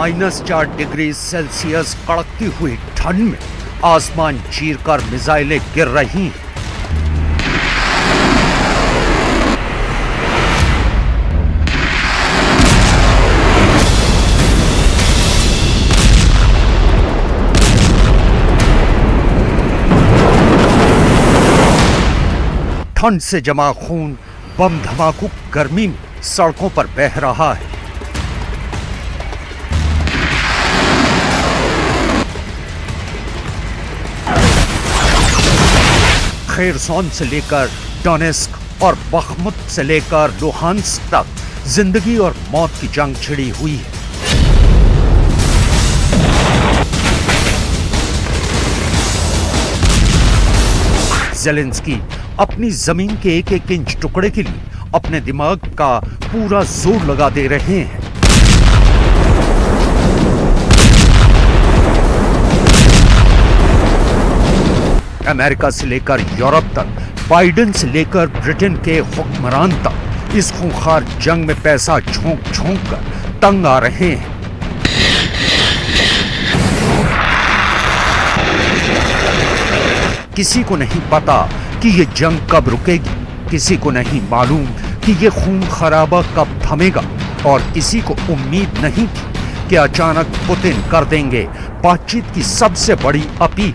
-4 degree Celsius कड़कती हुई ठंड में आसमान चीरकर मिसाइलें गिर रही हैं। ठंड से जमा खून बम धमाकों गर्मी में सड़कों पर बह रहा है। खेरसॉन से लेकर डोनेस्क और बखमुत से लेकर लुहांस्क तक जिंदगी और मौत की जंग छिड़ी हुई है। ज़ेलेंस्की अपनी जमीन के एक एक इंच टुकड़े के लिए अपने दिमाग का पूरा जोर लगा दे रहे हैं। अमेरिका से लेकर यूरोप तक, बाइडेन से लेकर ब्रिटेन के हुक्मरान तक इस खूंखार जंग में पैसा झोंक झोंक कर तंग आ रहे हैं। किसी को नहीं पता कि ये जंग कब रुकेगी, किसी को नहीं मालूम कि ये खून खराबा कब थमेगा, और किसी को उम्मीद नहीं थी कि अचानक पुतिन कर देंगे बातचीत की सबसे बड़ी अपील।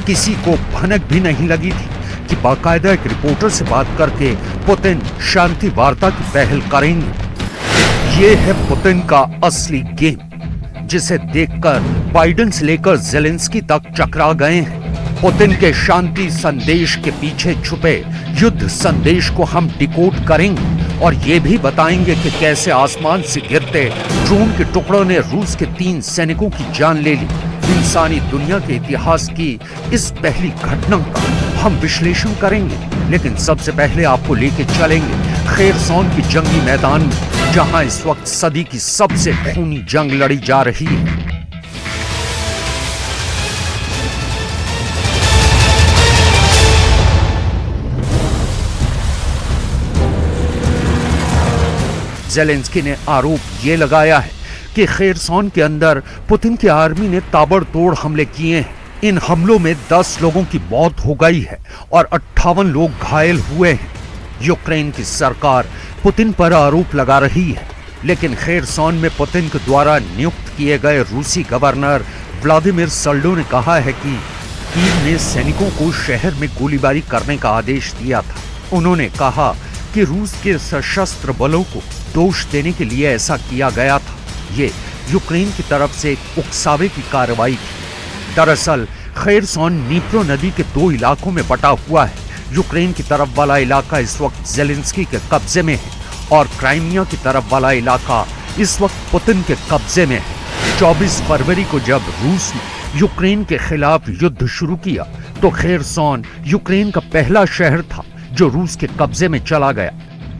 किसी को भनक भी नहीं लगी थी कि बाकायदा एक रिपोर्टर से बात करके पुतिन शांति वार्ता की पहल करेंगे। ये है पुतिन का असली गेम, जिसे देखकर बाइडेन से लेकर ज़ेलेंस्की तक चकरा गए हैं। पुतिन के शांति संदेश के पीछे छुपे युद्ध संदेश को हम डिकोड करेंगे और ये भी बताएंगे कि कैसे आसमान से गिरते ड्रोन के टुकड़ों ने रूस के 3 सैनिकों की जान ले ली। इंसानी दुनिया के इतिहास की इस पहली घटना का हम विश्लेषण करेंगे, लेकिन सबसे पहले आपको लेके चलेंगे खेरसॉन की जंगी मैदान में, जहां इस वक्त सदी की सबसे खूनी जंग लड़ी जा रही है। ज़ेलेंस्की ने आरोप ये लगाया है कि खेरसॉन के अंदर पुतिन की आर्मी ने ताबड़तोड़ हमले किए हैं। इन हमलों में 10 लोगों की मौत हो गई है और 58 लोग घायल हुए हैं। यूक्रेन की सरकार पुतिन पर आरोप लगा रही है, लेकिन खेरसॉन में पुतिन के द्वारा नियुक्त किए गए रूसी गवर्नर व्लादिमीर सल्डो ने कहा है कि कीव ने सैनिकों को शहर में गोलीबारी करने का आदेश दिया था। उन्होंने कहा कि रूस के सशस्त्र बलों को दोष देने के लिए ऐसा किया गया था। ये यूक्रेन की तरफ से एक उकसावे की कार्रवाई थी। दरअसल खेरसॉन नीप्रो नदी के 2 इलाकों में बटा हुआ है। यूक्रेन की तरफ वाला इलाका इस वक्त ज़ेलेंस्की के कब्जे में है और क्राइमिया की तरफ वाला इलाका इस वक्त पुतिन के कब्जे में है। 24 फरवरी को जब रूस ने यूक्रेन के खिलाफ युद्ध शुरू किया तो खेरसॉन यूक्रेन का पहला शहर था जो रूस के कब्जे में चला गया।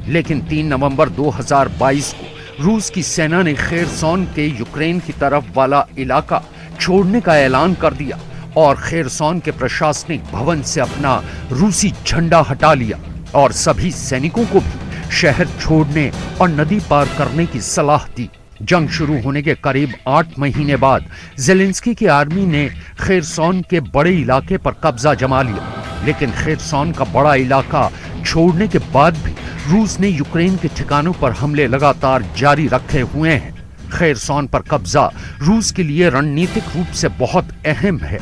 लेकिन 3 नवंबर 2022 को रूस की सेना ने खेरसॉन के यूक्रेन की तरफ वाला इलाका छोड़ने का ऐलान कर दिया और खेरसॉन के प्रशासनिक भवन से अपना रूसी झंडा हटा लिया और सभी सैनिकों को भी शहर छोड़ने और नदी पार करने की सलाह दी। जंग शुरू होने के करीब 8 महीने बाद ज़ेलेंस्की की आर्मी ने खेरसॉन के बड़े इलाके पर कब्जा जमा लिया, लेकिन खेरसॉन का बड़ा इलाका छोड़ने के बाद भी रूस ने यूक्रेन के ठिकानों पर हमले लगातार जारी रखे हुए हैं। खेरसॉन पर कब्जा रूस के लिए रणनीतिक रूप से बहुत अहम है,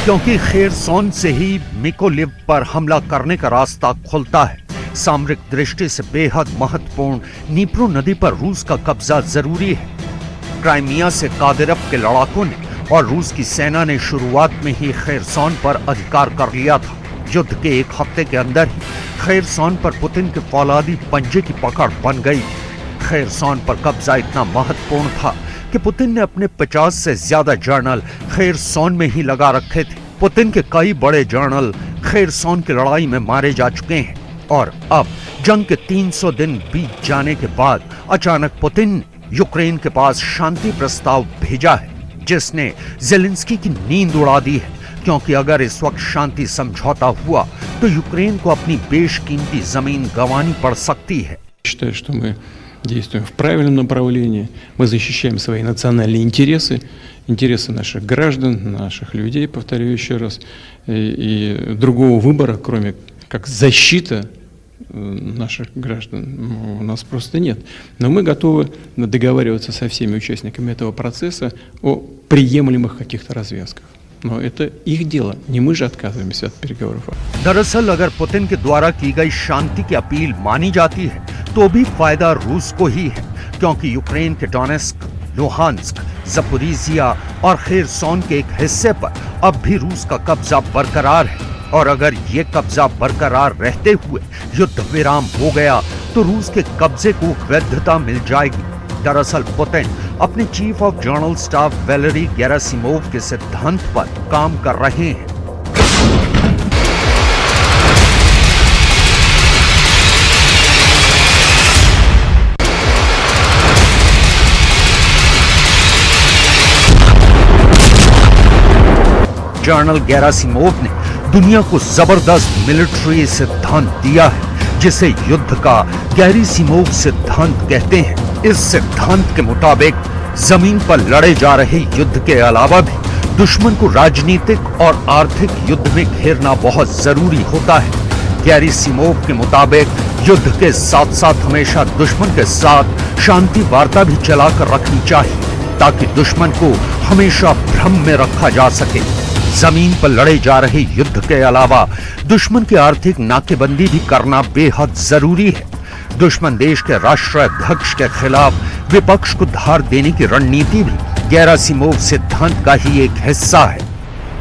क्योंकि खेरसॉन से ही मिकोलिव पर हमला करने का रास्ता खुलता है। सामरिक दृष्टि से बेहद महत्वपूर्ण नीप्रो नदी पर रूस का कब्जा जरूरी है। क्राइमिया से कादिरव के लड़ाकों ने और रूस की सेना ने शुरुआत में ही खेरसॉन पर अधिकार कर लिया था। युद्ध के 1 हफ्ते के अंदर ही खेरसॉन पर पुतिन के फौलादी पंजे की पकड़ बन गई। खेरसॉन पर कब्जा इतना महत्वपूर्ण था कि पुतिन ने अपने 50 से ज्यादा जर्नल खेरसॉन में ही लगा रखे थे। पुतिन के कई बड़े जर्नल खेरसॉन की लड़ाई में मारे जा चुके हैं और अब जंग के 300 दिन बीत जाने के बाद अचानक पुतिन ने यूक्रेन के पास शांति प्रस्ताव भेजा है, जिसने ज़ेलेंस्की की नींद उड़ा दी है। क्योंकि अगर इस वक्त शांति समझौता हुआ तो यूक्रेन को अपनी बेशकीमती जमीन गंवानी पड़ सकती है। считаю, что мы действуем в правильном направлении, мы защищаем свои национальные интересы, интересы наших граждан, наших людей, повторю еще раз, и другого выбора, кроме как защита наших граждан, у нас просто нет. Но мы готовы договариваться со всеми участниками этого процесса о приемлемых каких-то развязках. Но это их дело, не мы же отказываемся от переговоров. दरअसल अगर पुतिन के द्वारा की गई शांति की अपील मानी जाती है तो भी फायदा रूस को ही है, क्योंकि यूक्रेन के डोनेस्क, लुहांस्क, ज़पोरिजिया और खेरसोन के एक हिस्से पर अब भी रूस का कब्जा बरकरार है। और अगर ये कब्जा बरकरार रहते हुए युद्ध विराम हो गया तो रूस के कब्जे को वैधता मिल जाएगी। दरअसल पुतिन अपने chief of general staff Valery Gerasimov के सिद्धांत पर काम कर रहे हैं। जनरल गेरासिमोव ने दुनिया को जबरदस्त मिलिट्री सिद्धांत दिया है जिसे युद्ध का गेरासिमोव सिद्धांत कहते हैं। इस सिद्धांत के मुताबिक जमीन पर लड़े जा रहे युद्ध के अलावा भी दुश्मन को राजनीतिक और आर्थिक युद्ध में घेरना बहुत जरूरी होता है। गेरासिमोव के मुताबिक युद्ध के साथ साथ हमेशा दुश्मन के साथ शांति वार्ता भी चलाकर रखनी चाहिए ताकि दुश्मन को हमेशा भ्रम में रखा जा सके। जमीन पर लड़े जा रहे युद्ध के अलावा दुश्मन की आर्थिक नाकेबंदी भी करना बेहद जरूरी है। दुश्मन देश के राष्ट्राध्यक्ष के खिलाफ विपक्ष को धार देने की रणनीति भी गेरासिमोव सिद्धांत का ही एक हिस्सा है।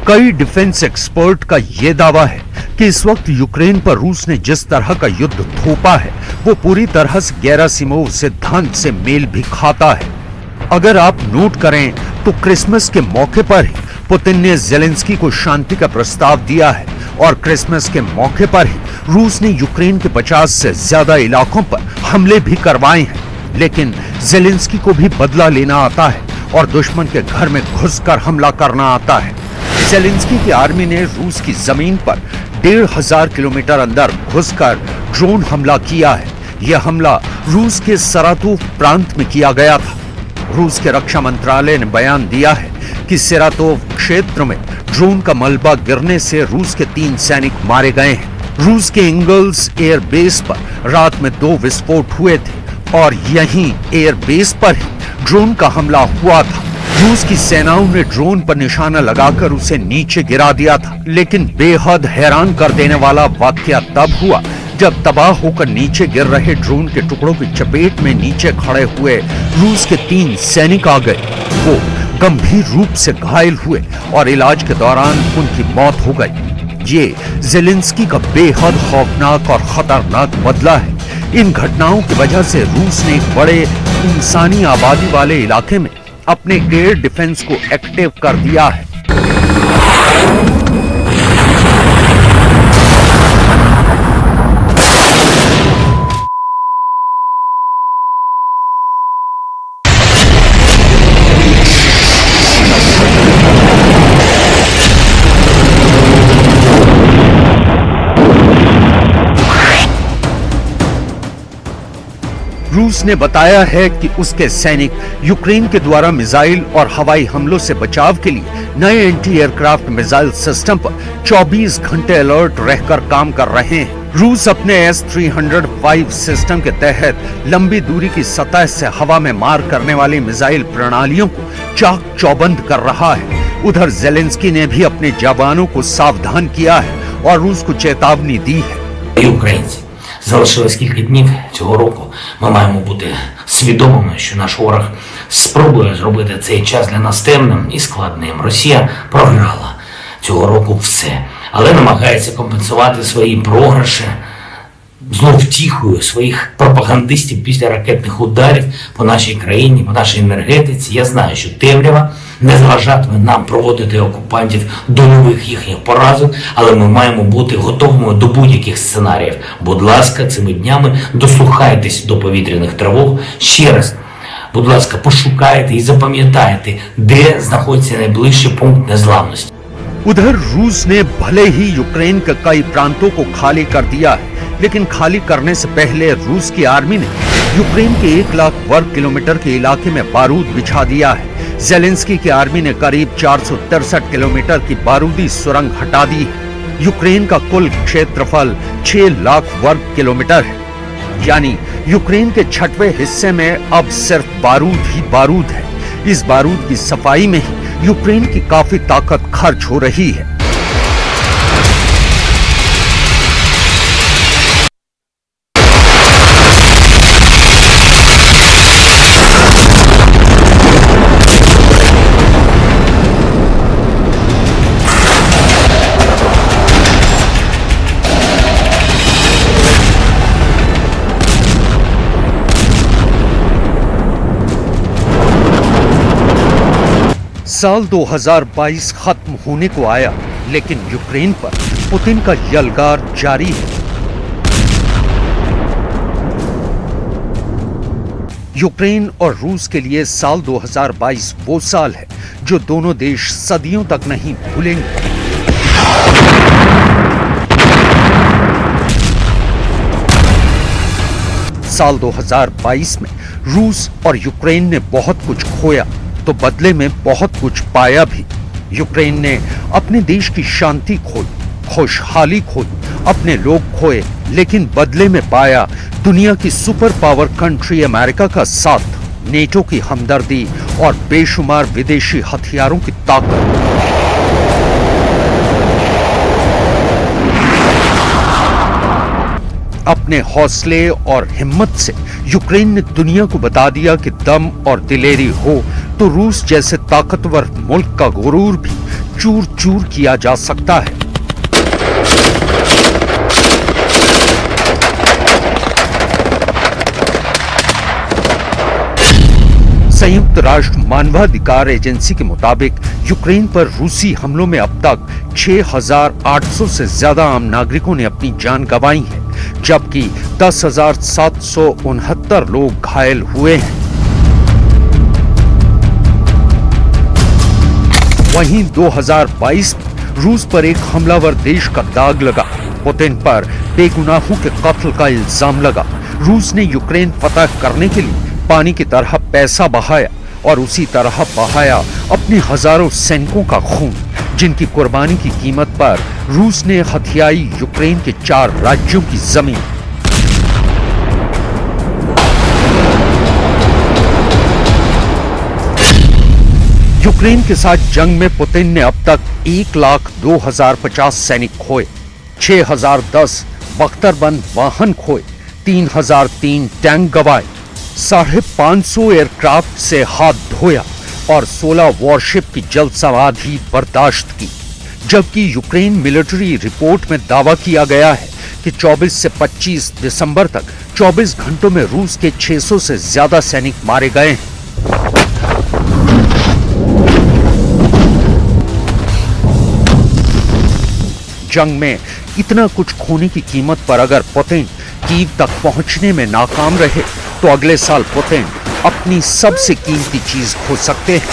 कई डिफेंस एक्सपर्ट का यह दावा है कि इस वक्त यूक्रेन पर रूस ने जिस तरह का युद्ध थोपा है वो पूरी तरह से गेरासिमोव सिद्धांत से मेल भी खाता है। अगर आप नोट करें तो क्रिसमस के मौके पर ही पुतिन ने ज़ेलेंस्की को शांति का प्रस्ताव दिया है और क्रिसमस के मौके पर ही रूस ने यूक्रेन के 50 से ज्यादा इलाकों पर हमले भी करवाए हैं। लेकिन ज़ेलेंस्की को भी बदला लेना आता है और दुश्मन के घर में घुसकर हमला करना आता है। ज़ेलेंस्की की आर्मी ने रूस की जमीन पर 1500 किलोमीटर अंदर घुसकर ड्रोन हमला किया है। यह हमला रूस के सरातोव प्रांत में किया गया था। रूस के रक्षा मंत्रालय ने बयान दिया है कि सेरातोव क्षेत्र में ड्रोन का मलबा गिरने से रूस के 3 सैनिक मारे गए हैं। रूस के इंगल्स एयर बेस पर रात में 2 विस्फोट हुए थे और यहीं एयर बेस पर ही ड्रोन का हमला हुआ था। रूस की सेनाओं ने ड्रोन पर निशाना लगाकर उसे नीचे गिरा दिया था, लेकिन बेहद हैरान कर देने वाला वाकया तब हुआ जब तबाह होकर नीचे गिर रहे ड्रोन के टुकड़ों की चपेट में नीचे खड़े हुए रूस के 3 सैनिक आ गए। वो गंभीर रूप से घायल हुए और इलाज के दौरान उनकी मौत हो गई। ये ज़ेलेंस्की का बेहद खौफनाक और खतरनाक बदला है। इन घटनाओं की वजह से रूस ने एक बड़े इंसानी आबादी वाले इलाके में अपने एयर डिफेंस को एक्टिव कर दिया है। रूस ने बताया है कि उसके सैनिक यूक्रेन के द्वारा मिसाइल और हवाई हमलों से बचाव के लिए नए एंटी एयरक्राफ्ट मिसाइल सिस्टम पर 24 घंटे अलर्ट रहकर काम कर रहे हैं। रूस अपने S-305 सिस्टम के तहत लंबी दूरी की सतह से हवा में मार करने वाली मिसाइल प्रणालियों को चाक चौबंद कर रहा है। उधर ज़ेलेंस्की ने भी अपने जवानों को सावधान किया है और रूस को चेतावनी दी है। Залишилось кілька днів цього року. Ми маємо бути свідомими, що наш ворог спробує зробити цей час для нас темним і складним. Росія програла цього року все, але намагається компенсувати свої програші знов втіхою своїх пропагандистів після ракетних ударів по нашій країні, по нашій енергетиці. Я знаю, що темрява не заважатиме нам проводити окупантів до нових їхніх поразок, але ми маємо бути готовими до будь-яких сценаріїв. Будь ласка, цими днями дослухайтесь до повітряних тривог. Ще раз, будь ласка, пошукайте і запам'ятайте, де знаходиться найближчий пункт незламності. उधर रूस ने भले ही यूक्रेन के कई प्रांतों को खाली कर दिया है, लेकिन खाली करने से पहले रूस की आर्मी ने यूक्रेन के 1 लाख वर्ग किलोमीटर के इलाके में बारूद बिछा दिया है। जेलेंस्की की आर्मी ने करीब 463 किलोमीटर की बारूदी सुरंग हटा दी है। यूक्रेन का कुल क्षेत्रफल 6 लाख वर्ग किलोमीटर है, यानी यूक्रेन के 6वें हिस्से में अब सिर्फ बारूद ही बारूद है। इस बारूद की सफाई में ही यूक्रेन की काफी ताकत खर्च हो रही है। साल 2022 खत्म होने को आया, लेकिन यूक्रेन पर पुतिन का यलगार जारी है। यूक्रेन और रूस के लिए साल 2022 वो साल है जो दोनों देश सदियों तक नहीं भूलेंगे। साल 2022 में रूस और यूक्रेन ने बहुत कुछ खोया तो बदले में बहुत कुछ पाया भी। यूक्रेन ने अपने देश की शांति खोई, खुशहाली खोई, अपने लोग खोए, लेकिन बदले में पाया दुनिया की सुपर पावर कंट्री अमेरिका का साथ, नेटो की हमदर्दी और बेशुमार विदेशी हथियारों की ताकत। अपने हौसले और हिम्मत से यूक्रेन ने दुनिया को बता दिया कि दम और दिलेरी हो तो रूस जैसे ताकतवर मुल्क का गुरूर भी चूर चूर किया जा सकता है। संयुक्त राष्ट्र मानवाधिकार एजेंसी के मुताबिक यूक्रेन पर रूसी हमलों में अब तक 6,800 से ज्यादा आम नागरिकों ने अपनी जान गंवाई है, जबकि 10,769 लोग घायल हुए हैं। वहीं 2022 में रूस पर एक हमलावर देश का दाग लगा। पुतिन पर बेगुनाहों के कत्ल का इल्जाम लगा। रूस ने यूक्रेन फतह करने के लिए पानी की तरह पैसा बहाया और उसी तरह बहाया अपने हजारों सैनिकों का खून, जिनकी कुर्बानी की कीमत पर रूस ने हथियाई यूक्रेन के 4 राज्यों की जमीन। यूक्रेन के साथ जंग में पुतिन ने अब तक 1,02,050 सैनिक खोए, 6,010 बख्तरबंद वाहन खोए, 3,003 टैंक गंवाए, 550 एयरक्राफ्ट से हाथ धोया और 16 वॉरशिप की जल समाधि बर्दाश्त की। जबकि यूक्रेन मिलिट्री रिपोर्ट में दावा किया गया है कि 24 से 25 दिसंबर तक 24 घंटों में रूस के 600 से ज्यादा सैनिक मारे गए हैं। जंग में इतना कुछ खोने की कीमत पर अगर पुतिन कीव तक पहुंचने में नाकाम रहे तो अगले साल पुतिन अपनी सबसे कीमती चीज खो सकते हैं।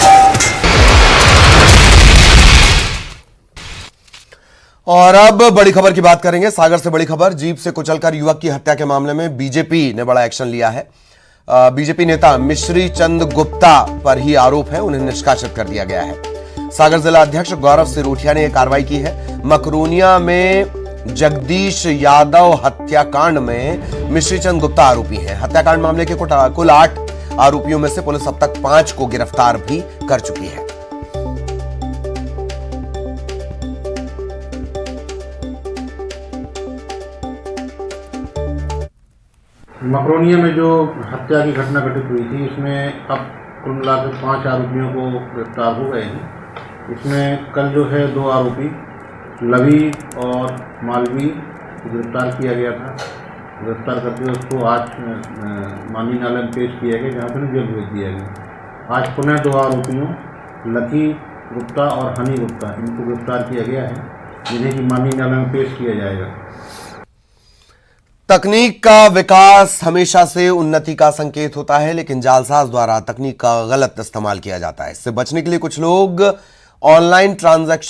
और अब बड़ी खबर की बात करेंगे। सागर से बड़ी खबर, जीप से कुचलकर युवक की हत्या के मामले में बीजेपी ने बड़ा एक्शन लिया है। बीजेपी नेता मिश्री चंद गुप्ता पर ही आरोप है, उन्हें निष्कासित कर दिया गया है। सागर जिला अध्यक्ष गौरव सिरोठिया ने यह कार्रवाई की है। मकरोनिया में जगदीश यादव हत्याकांड में मिश्री चंद गुप्ता आरोपी हैं। हत्याकांड मामले के कुल 8 आरोपियों में से पुलिस अब तक 5 को गिरफ्तार भी कर चुकी है। मकरोनिया में जो हत्या की घटना घटित हुई थी, इसमें अब कुल मिलाकर 5 आरोपियों को गिरफ्तार हो गए हैं। इसमें कल जो है 2 आरोपी लवी और मालवी को गिरफ्तार किया गया था। गिरफ्तार करके उसको आज माननीय न्यायालय में पेश किया गया, जहाँ पर जेल भेज दिया गया। आज पुनः 2 आरोपियों लकी गुप्ता और हनी गुप्ता, इनको गिरफ्तार किया गया है, जिन्हें कि माननीय न्यायालय में पेश किया जाएगा। तकनीक का विकास हमेशा से उन्नति का संकेत होता है, लेकिन जालसाज द्वारा तकनीक का गलत इस्तेमाल किया जाता है। इससे बचने के लिए कुछ लोग ऑनलाइन ट्रांजैक्शन